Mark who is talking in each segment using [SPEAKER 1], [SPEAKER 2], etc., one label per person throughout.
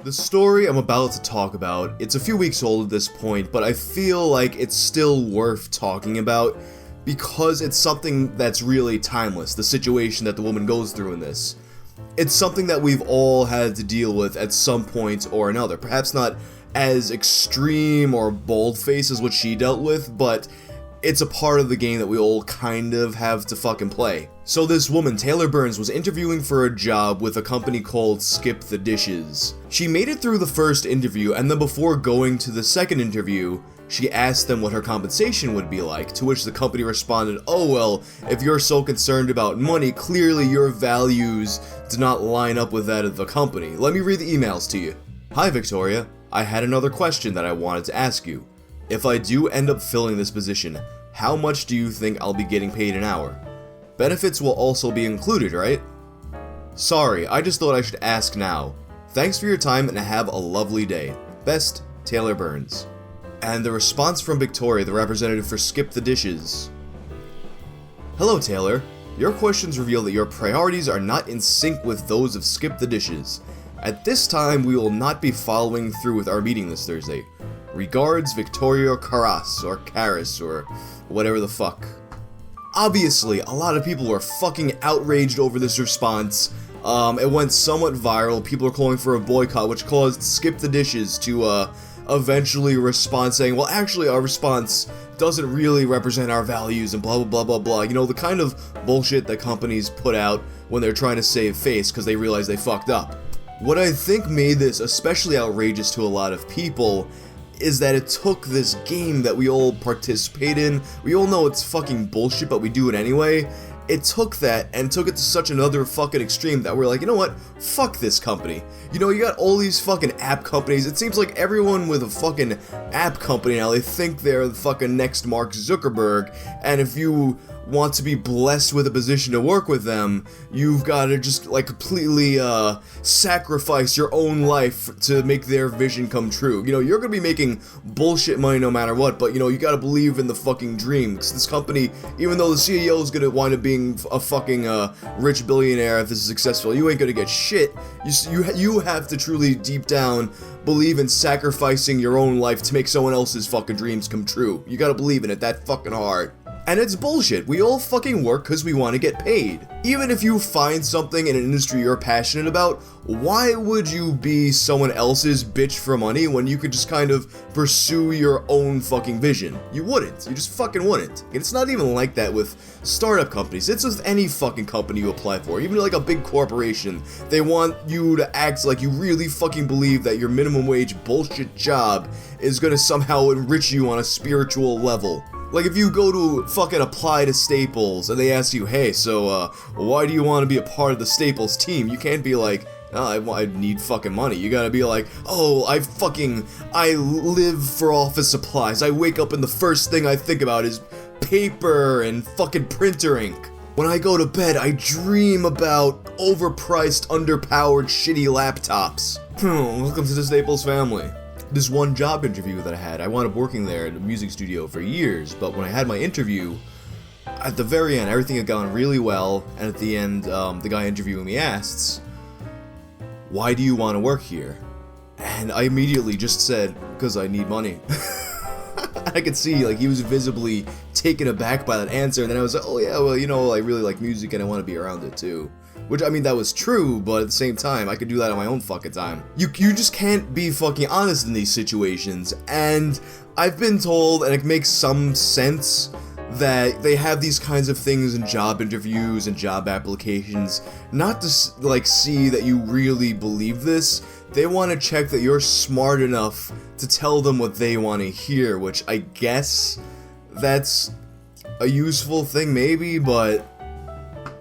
[SPEAKER 1] The story I'm about to talk about, it's a few weeks old at this point, but I feel like it's still worth talking about because it's something that's really timeless, the situation that the woman goes through in this. It's something that we've all had to deal with at some point or another. Perhaps not as extreme or bold-faced as what she dealt with, but it's a part of the game that we all kind of have to fucking play. So this woman, Taylor Burns, was interviewing for a job with a company called Skip the Dishes. She made it through the first interview, and then before going to the second interview, she asked them what her compensation would be like, to which the company responded, "Oh well, if you're so concerned about money, clearly your values do not line up with that of the company. Let me read the emails to you. Hi Victoria, I had another question that I wanted to ask you. If I do end up filling this position, how much do you think I'll be getting paid an hour? Benefits will also be included, right? Sorry, I just thought I should ask now. Thanks for your time and have a lovely day. Best, Taylor Burns." And the response from Victoria, the representative for Skip the Dishes. "Hello Taylor, your questions reveal that your priorities are not in sync with those of Skip the Dishes. At this time, we will not be following through with our meeting this Thursday. Regards, Victoria Caras, or Caris, or whatever the fuck." Obviously, a lot of people were fucking outraged over this response. It went somewhat viral. People are calling for a boycott, which caused Skip the Dishes to, eventually respond saying, "Well, actually, our response doesn't really represent our values," and blah blah blah blah blah. You know, the kind of bullshit that companies put out when they're trying to save face because they realize they fucked up. What I think made this especially outrageous to a lot of people is that it took this game that we all participate in, we all know it's fucking bullshit, but we do it anyway. It took that and took it to such another fucking extreme that we're like, you know what, fuck this company. You know, you got all these fucking app companies, it seems like everyone with a fucking app company now, they think they're the fucking next Mark Zuckerberg, and if you want to be blessed with a position to work with them, you've got to just like completely sacrifice your own life to make their vision come true. You know, you're gonna be making bullshit money no matter what, but you know, you gotta believe in the fucking dream, because this company, even though the CEO is gonna wind up being a fucking rich billionaire if this is successful, you ain't gonna get shit. You have to truly deep down believe in sacrificing your own life to make someone else's fucking dreams come true. You gotta believe in it that fucking hard. And it's bullshit. We all fucking work because we want to get paid. Even if you find something in an industry you're passionate about, why would you be someone else's bitch for money when you could just kind of pursue your own fucking vision? You wouldn't. You just fucking wouldn't. And it's not even like that with startup companies. It's with any fucking company you apply for. Even like a big corporation. They want you to act like you really fucking believe that your minimum wage bullshit job is gonna somehow enrich you on a spiritual level. Like if you go to fucking apply to Staples and they ask you, "Hey, so why do you want to be a part of the Staples team?" You can't be like, "Oh, I need fucking money." You gotta be like, "Oh, I live for office supplies. I wake up and the first thing I think about is paper and fucking printer ink. When I go to bed, I dream about overpriced, underpowered, shitty laptops." Welcome to the Staples family. This one job interview that I wound up working there in a music studio for years, but when I had my interview, at the very end, everything had gone really well, and at the end, the guy interviewing me asks, "Why do you want to work here?" And I immediately just said, "Because I need money." I could see, like, he was visibly taken aback by that answer, and then I was like, "Oh yeah, well, you know, I really like music and I want to be around it too." Which, I mean, that was true, but at the same time, I could do that on my own fucking time. You just can't be fucking honest in these situations, and I've been told, and it makes some sense, that they have these kinds of things in job interviews and job applications, not to, like, see that you really believe this. They want to check that you're smart enough to tell them what they want to hear, which I guess that's a useful thing maybe, but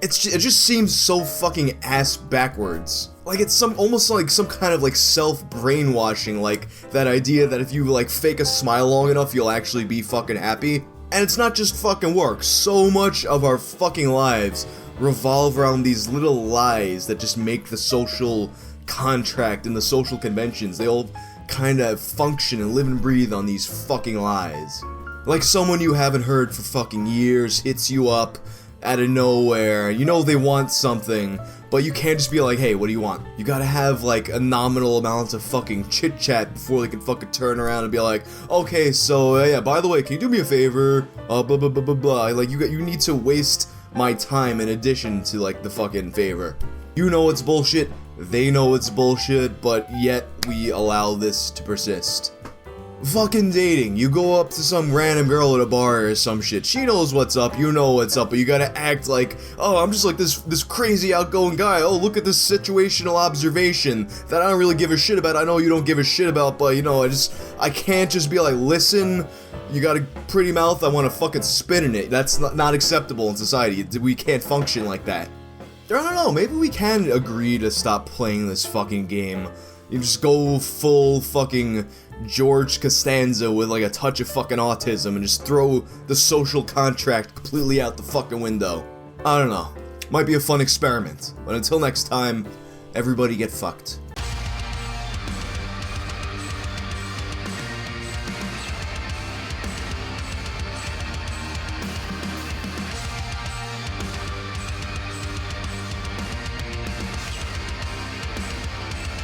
[SPEAKER 1] it just seems so fucking ass backwards. Like it's almost like some kind of like self-brainwashing, like that idea that if you like fake a smile long enough, you'll actually be fucking happy. And it's not just fucking work. So much of our fucking lives revolve around these little lies that just make the social contract and the social conventions. They all kind of function and live and breathe on these fucking lies. Like someone you haven't heard for fucking years hits you up out of nowhere. You know they want something, But you can't just be like, hey, what do you want? You gotta have, like, a nominal amount of fucking chit-chat before they can fucking turn around and be like, okay, so, yeah, by the way, can you do me a favor? Blah, blah, blah, blah, blah. Like, you need to waste my time in addition to, like, the fucking favor. You know it's bullshit, they know it's bullshit, but yet we allow this to persist. Fucking dating. You go up to some random girl at a bar or some shit. She knows what's up, you know what's up, but you gotta act like, oh, I'm just like this crazy outgoing guy. Oh, look at this situational observation that I don't really give a shit about. I know you don't give a shit about, but, you know, I can't just be like, listen, you got a pretty mouth, I wanna fucking spit in it. That's not acceptable in society. We can't function like that. I don't know, maybe we can agree to stop playing this fucking game. You just go full fucking George Costanza with like a touch of fucking autism and just throw the social contract completely out the fucking window. I don't know. Might be a fun experiment. But until next time, everybody get fucked.